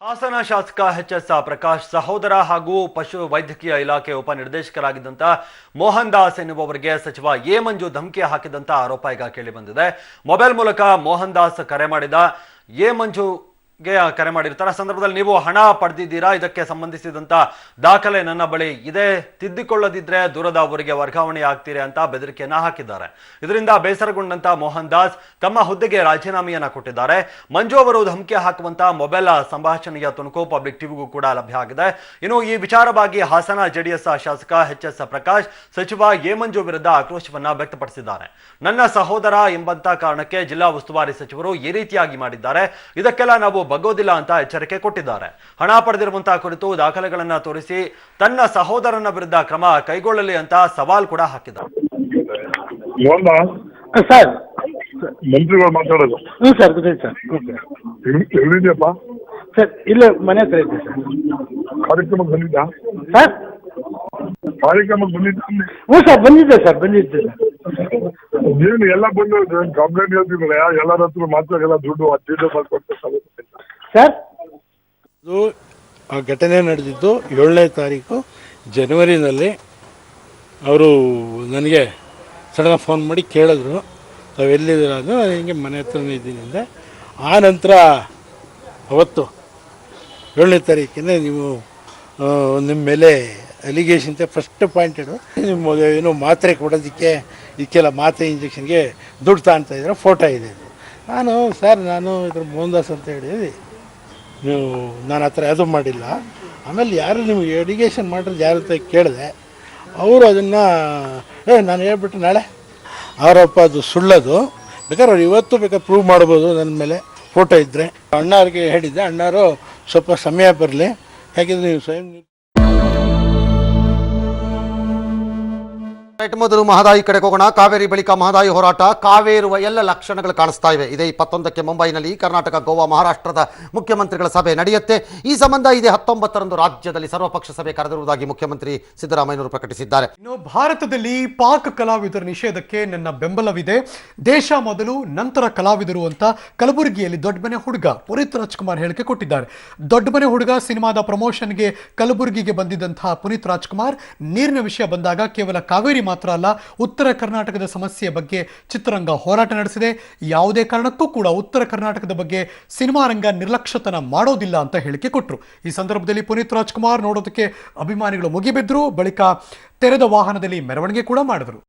ಹಾಸನ ಶಾಸಕ ಎಚ್.ಎಸ್. ಪ್ರಕಾಶ್ ಸಹೋದರ ಹಾಗೂ ಪಶು ವೈದ್ಯಕೀಯ ಇಲಾಖೆ ಉಪನಿರ್ದೇಶಕರಾಗಿದ್ದಂತ ಮೋಹನ್ ದಾಸ್ ಎನ್ನುವವರಿಗೆ ಸಚಿವ ಎ ಮಂಜು ಧಮಕಿ ಹಾಕಿದಂತ ಆರೋಪ ಈಗ ಕೇಳಿಬಂದಿದೆ. ಮೊಬೈಲ್ ಮೂಲಕ ಮೋಹನ್ ದಾಸ್ ಕರೆ ಮಾಡಿದ ಎ ಮಂಜು ಕರೆ ಮಾಡಿರ್ತಾರೆ. ಸಂದರ್ಭದಲ್ಲಿ ನೀವು ಹಣ ಪಡೆದಿದ್ದೀರಾ, ಇದಕ್ಕೆ ಸಂಬಂಧಿಸಿದಂತ ದಾಖಲೆ ನನ್ನ ಬಳಿ ಇದೆ, ತಿದ್ದಿಕೊಳ್ಳದಿದ್ರೆ ದೂರದ ಊರಿಗೆ ವರ್ಗಾವಣೆ ಆಗ್ತೀರಿ ಅಂತ ಬೆದರಿಕೆಯನ್ನ ಹಾಕಿದ್ದಾರೆ. ಇದರಿಂದ ಬೇಸರಗೊಂಡಂತ ಮೋಹನ್ ದಾಸ್ ತಮ್ಮ ಹುದ್ದೆಗೆ ರಾಜೀನಾಮೆಯನ್ನ ಕೊಟ್ಟಿದ್ದಾರೆ. ಮಂಜು ಅವರು ಧಮಕಿ ಹಾಕುವಂತ ಮೊಬೈಲ್ ಸಂಭಾಷಣೆಯ ತುಣುಕು ಪಬ್ಲಿಕ್ ಟಿವಿಗೂ ಕೂಡ ಲಭ್ಯ ಆಗಿದೆ. ಇನ್ನು ಈ ವಿಚಾರವಾಗಿ ಹಾಸನ ಜೆಡಿಎಸ್ ಶಾಸಕ ಎಚ್.ಎಸ್. ಪ್ರಕಾಶ್ ಸಚಿವ ಎ ಮಂಜು ವಿರುದ್ಧ ಆಕ್ರೋಶವನ್ನ ವ್ಯಕ್ತಪಡಿಸಿದ್ದಾರೆ. ನನ್ನ ಸಹೋದರ ಎಂಬಂತ ಕಾರಣಕ್ಕೆ ಜಿಲ್ಲಾ ಉಸ್ತುವಾರಿ ಸಚಿವರು ಈ ರೀತಿಯಾಗಿ ಮಾಡಿದ್ದಾರೆ, ಇದಕ್ಕೆಲ್ಲ ನಾವು ಬಗ್ಗೋದಿಲ್ಲ ಅಂತ ಎಚ್ಚರಿಕೆ ಕೊಟ್ಟಿದ್ದಾರೆ. ಹಣ ಪಡೆದಿರುವಂತಹ ಕುರಿತು ದಾಖಲೆಗಳನ್ನ ತೋರಿಸಿ ತನ್ನ ಸಹೋದರನ ವಿರುದ್ಧ ಕ್ರಮ ಕೈಗೊಳ್ಳಲಿ ಅಂತ ಸವಾಲ್ ಕೂಡ ಹಾಕಿದ್ದಾರೆ. ಸರ್ ಮಂತ್ರಿಗಳು ಮಾತಾಡೋದು. ಹ್ಞೂ ಸರ್ ಗೊತ್ತಾಯ್ತು ಸರ್. ಎಲ್ಲಿದೆಯಪ್ಪ? ಸರ್ ಇಲ್ಲೇ ಮನೆ ಹತ್ರ ಇದೆ ಸರ್. ಕಾರ್ಯಕ್ರಮಕ್ಕೆ ಬಂದಿದ್ದ? ಸರ್ ಕಾರ್ಯಕ್ರಮಕ್ಕೆ ಬಂದಿದ್ದ? ಹ್ಞೂ ಸರ್ ಬಂದಿದ್ದೆ ಸರ್ ಸರ್. ಏನು ಎಲ್ಲ ಬಂದು ಕಂಪ್ಲೇಂಟ್ ಹೇಳ್ತಿದ್ರೆ ಎಲ್ಲರ ಹತ್ರ ಮಾತಾಡಲ್ಲ, ದುಡ್ಡು ಮಾಡ್ಕೊಡ್ತಾರೆ ಸರ್. ಇದು ಆ ಘಟನೆ ನಡೆದಿದ್ದು 7ನೇ ತಾರೀಕು ಜನವರಿನಲ್ಲಿ. ಅವರು ನನಗೆ ಸಡನ್ ಫೋನ್ ಮಾಡಿ ಕೇಳಿದ್ರು, ತಾವು ಎಲ್ಲಿದ್ದೀರ ಅದು, ನಾನು ಹಿಂಗೆ ಮನೆ ಹತ್ರನೇ ಇದ್ದೀನಿ ಅಂದೆ. ಆ ನಂತರ ಅವತ್ತು 7ನೇ ತಾರೀಕಿನ ನೀವು ನಿಮ್ಮ ಮೇಲೆ ಅಲಿಗೇಷನ್ ಅಂತ ಫಸ್ಟ್ ಪಾಯಿಂಟ್ ಇಡು, ನಿಮ್ಮ ಏನೋ ಮಾತ್ರೆ ಕೊಡೋದಕ್ಕೆ ಇದಕ್ಕೆಲ್ಲ ಮಾತ್ರೆ ಇಂಜೆಕ್ಷನ್ಗೆ ದುಡ್ಡು ತಾಣ್ತಾ ಇದ್ರೆ ಫೋಟೋ ಇದೆ. ನಾನು ಸರ್ ನಾನು ಇದ್ರ ಮೋಹನ್ ದಾಸ್ ಅಂತ ಹೇಳಿದ್ವಿ, ನೀವು ನಾನು ಆ ಥರ ಯಾವುದೂ ಮಾಡಿಲ್ಲ. ಆಮೇಲೆ ಯಾರು ನಿಮಗೆ ಎಡಿಗೇಷನ್ ಮಾಡಿರೋದು ಯಾರು ಅಂತ ಕೇಳಿದೆ. ಅವರು ಅದನ್ನು ನಾನು ಹೇಳ್ಬಿಟ್ಟು ನಾಳೆ ಆರೋಪ ಅದು ಸುಳ್ಳದು, ಬೇಕಾದ್ರೆ ಅವ್ರು ಇವತ್ತು ಬೇಕಾದ್ರೆ ಪ್ರೂವ್ ಮಾಡ್ಬೋದು ನನ್ನ ಮೇಲೆ ಫೋಟೋ ಇದ್ದರೆ. ಅಣ್ಣವ್ರಿಗೆ ಹೇಳಿದ್ದೆ, ಅಣ್ಣವರು ಸ್ವಲ್ಪ ಸಮಯ ಬರಲಿ, ಯಾಕೆಂದರೆ ನೀವು ಸ್ವಯಂ ಮೊದಲು ಮಹದಾಯಿ ಕಡೆಗೆ ಹೋಗೋಣ. ಕಾವೇರಿ ಬಳಿಕ ಮಹದಾಯಿ ಹೋರಾಟ ಕಾವೇರುವ ಎಲ್ಲ ಲಕ್ಷಣಗಳು ಕಾಣಿಸ್ತಾ ಇವೆ. ಇದೇ 21ಕ್ಕೆ ಮುಂಬೈನಲ್ಲಿ ಕರ್ನಾಟಕ, ಗೋವಾ, ಮಹಾರಾಷ್ಟ್ರದ ಮುಖ್ಯಮಂತ್ರಿಗಳ ಸಭೆ ನಡೆಯುತ್ತೆ. ಈ ಸಂಬಂಧ ಇದೇ 19ರಂದು ರಾಜ್ಯದಲ್ಲಿ ಸರ್ವಪಕ್ಷ ಸಭೆ ಕರೆದಿರುವುದಾಗಿ ಮುಖ್ಯಮಂತ್ರಿ ಸಿದ್ದರಾಮಯ್ಯನವರು ಪ್ರಕಟಿಸಿದ್ದಾರೆ. ಇನ್ನು ಭಾರತದಲ್ಲಿ ಪಾಕ್ ಕಲಾವಿದರ ನಿಷೇಧಕ್ಕೆ ನನ್ನ ಬೆಂಬಲವಿದೆ, ದೇಶ ಮೊದಲು ನಂತರ ಕಲಾವಿದರು ಅಂತ ಕಲಬುರಗಿಯಲ್ಲಿ ದೊಡ್ಡ ಮನೆ ಹುಡುಗ ಪುನೀತ್ ರಾಜ್ಕುಮಾರ್ ಹೇಳಿಕೆ ಕೊಟ್ಟಿದ್ದಾರೆ. ದೊಡ್ಡ ಮನೆ ಹುಡುಗ ಸಿನಿಮಾದ ಪ್ರಮೋಷನ್ಗೆ ಕಲಬುರಗಿಗೆ ಬಂದಿದ್ದಂತಹ ಪುನೀತ್ ರಾಜ್ಕುಮಾರ್ ನೀರಿನ ವಿಷಯ ಬಂದಾಗ ಕೇವಲ ಕಾವೇರಿ ಮಾತ್ರ ಅಲ್ಲ, ಉತ್ತರ ಕರ್ನಾಟಕದ ಸಮಸ್ಯೆಯ ಬಗ್ಗೆ ಚಿತ್ರರಂಗ ಹೋರಾಟ ನಡೆಸಿದೆ. ಯಾವುದೇ ಕಾರಣಕ್ಕೂ ಕೂಡ ಉತ್ತರ ಕರ್ನಾಟಕದ ಬಗ್ಗೆ ಸಿನಿಮಾ ರಂಗ ನಿರ್ಲಕ್ಷ್ಯತನ ಮಾಡೋದಿಲ್ಲ ಅಂತ ಹೇಳಿಕೆ ಕೊಟ್ಟರು. ಈ ಸಂದರ್ಭದಲ್ಲಿ ಪುನೀತ್ ರಾಜ್ಕುಮಾರ್ ನೋಡೋದಕ್ಕೆ ಅಭಿಮಾನಿಗಳು ಮುಗಿಬಿದ್ರು. ಬಳಿಕ ತೆರೆದ ವಾಹನದಲ್ಲಿ ಮೆರವಣಿಗೆ ಕೂಡ ಮಾಡಿದರು.